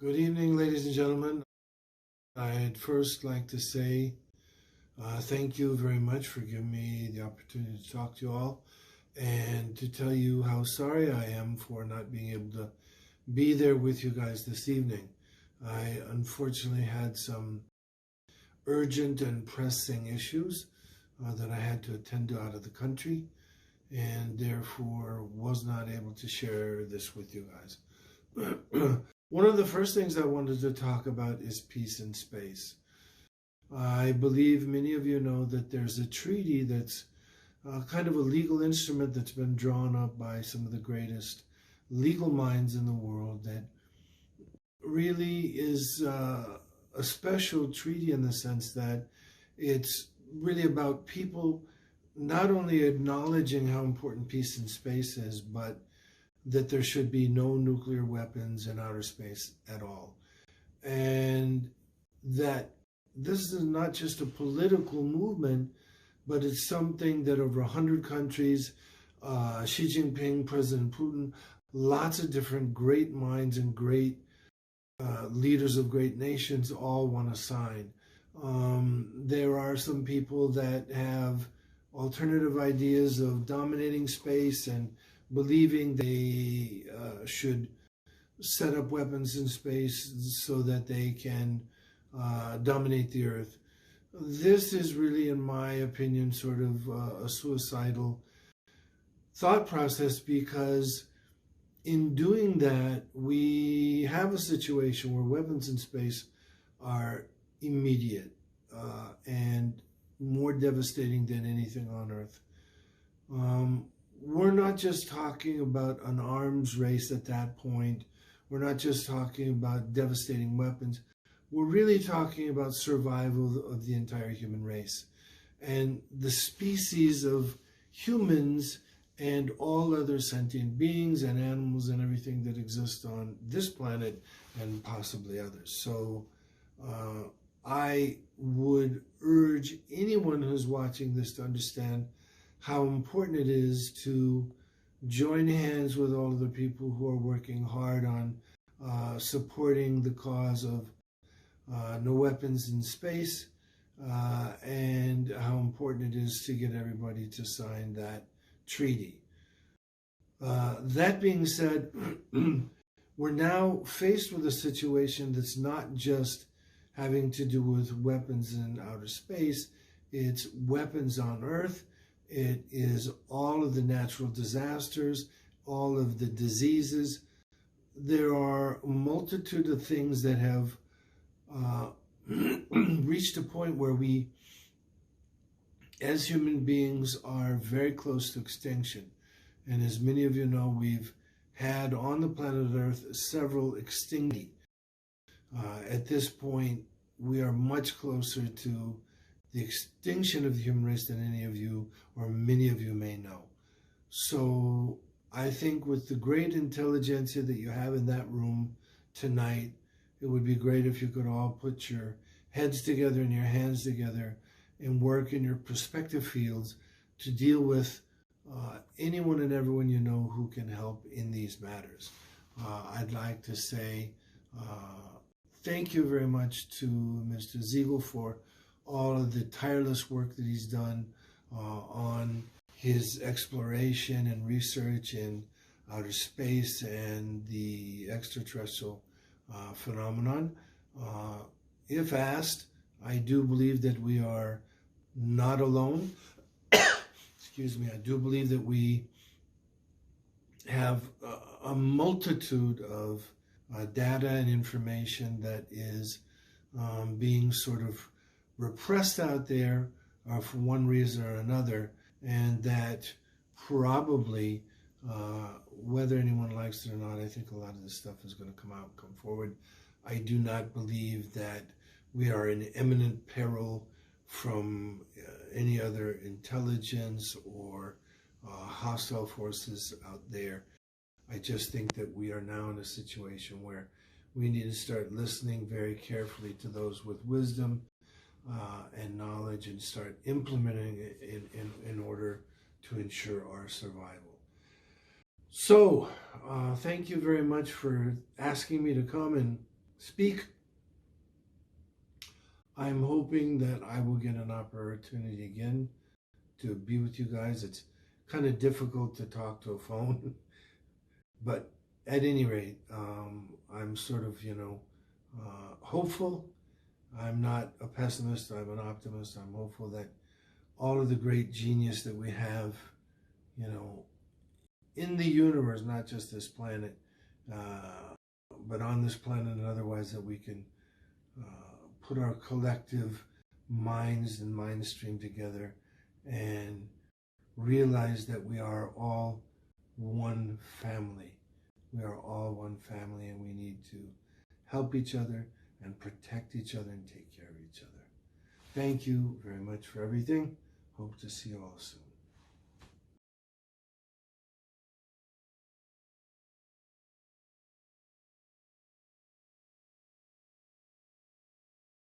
Good evening, ladies and gentlemen. I'd first like to say thank you very much for giving me the opportunity to talk to you all and to tell you how sorry I am for not being able to be there with you guys this evening. I unfortunately had some urgent and pressing issues that I had to attend to out of the country, and therefore was not able to share this with you guys. One of the first things I wanted to talk about is peace in space. I believe many of you know that there's a treaty that's kind of a legal instrument that's been drawn up by some of the greatest legal minds in the world that really is a special treaty in the sense that it's really about people not only acknowledging how important peace in space is, but that there should be no nuclear weapons in outer space at all. And that this is not just a political movement, but it's something that over 100 countries, Xi Jinping, President Putin, lots of different great minds and great leaders of great nations all want to sign. There are some people that have alternative ideas of dominating space and believing they should set up weapons in space so that they can dominate the Earth. This is really, in my opinion, sort of a suicidal thought process, because in doing that, we have a situation where weapons in space are immediate and more devastating than anything on Earth. We're not just talking about an arms race at that point. We're not just talking about devastating weapons. We're really talking about survival of the entire human race. And the species of humans and all other sentient beings and animals and everything that exists on this planet and possibly others. So I would urge anyone who's watching this to understand how important it is to join hands with all of the people who are working hard on supporting the cause of no weapons in space, and how important it is to get everybody to sign that treaty. That being said, we're now faced with a situation that's not just having to do with weapons in outer space, it's weapons on Earth. It is all of the natural disasters, all of the diseases. There are a multitude of things that have reached a point where we, as human beings, are very close to extinction. And as many of you know, we've had on the planet Earth several extinctions. At this point, we are much closer to the extinction of the human race than any of you or many of you may know. So I think with the great intelligentsia that you have in that room tonight, it would be great if you could all put your heads together and your hands together and work in your prospective fields to deal with anyone and everyone you know who can help in these matters. I'd like to say thank you very much to Mr. Ziegel for all of the tireless work that he's done on his exploration and research in outer space and the extraterrestrial phenomenon. If asked, I do believe that we are not alone. Excuse me, I do believe that we have a multitude of data and information that is being sort of repressed out there for one reason or another, and that probably, whether anyone likes it or not, I think a lot of this stuff is going to come out and come forward. I do not believe that we are in imminent peril from any other intelligence or hostile forces out there. I just think that we are now in a situation where we need to start listening very carefully to those with wisdom and knowledge and start implementing it in order to ensure our survival. So, thank you very much for asking me to come and speak. I'm hoping that I will get an opportunity again to be with you guys. It's kind of difficult to talk to a phone, but at any rate, I'm sort of, hopeful. I'm not a pessimist, I'm an optimist. I'm hopeful that all of the great genius that we have, you know, in the universe, not just this planet, but on this planet and otherwise, that we can put our collective minds and mind stream together and realize that we are all one family. We are all one family, and we need to help each other and protect each other and take care of each other. Thank you very much for everything. Hope to see you all soon.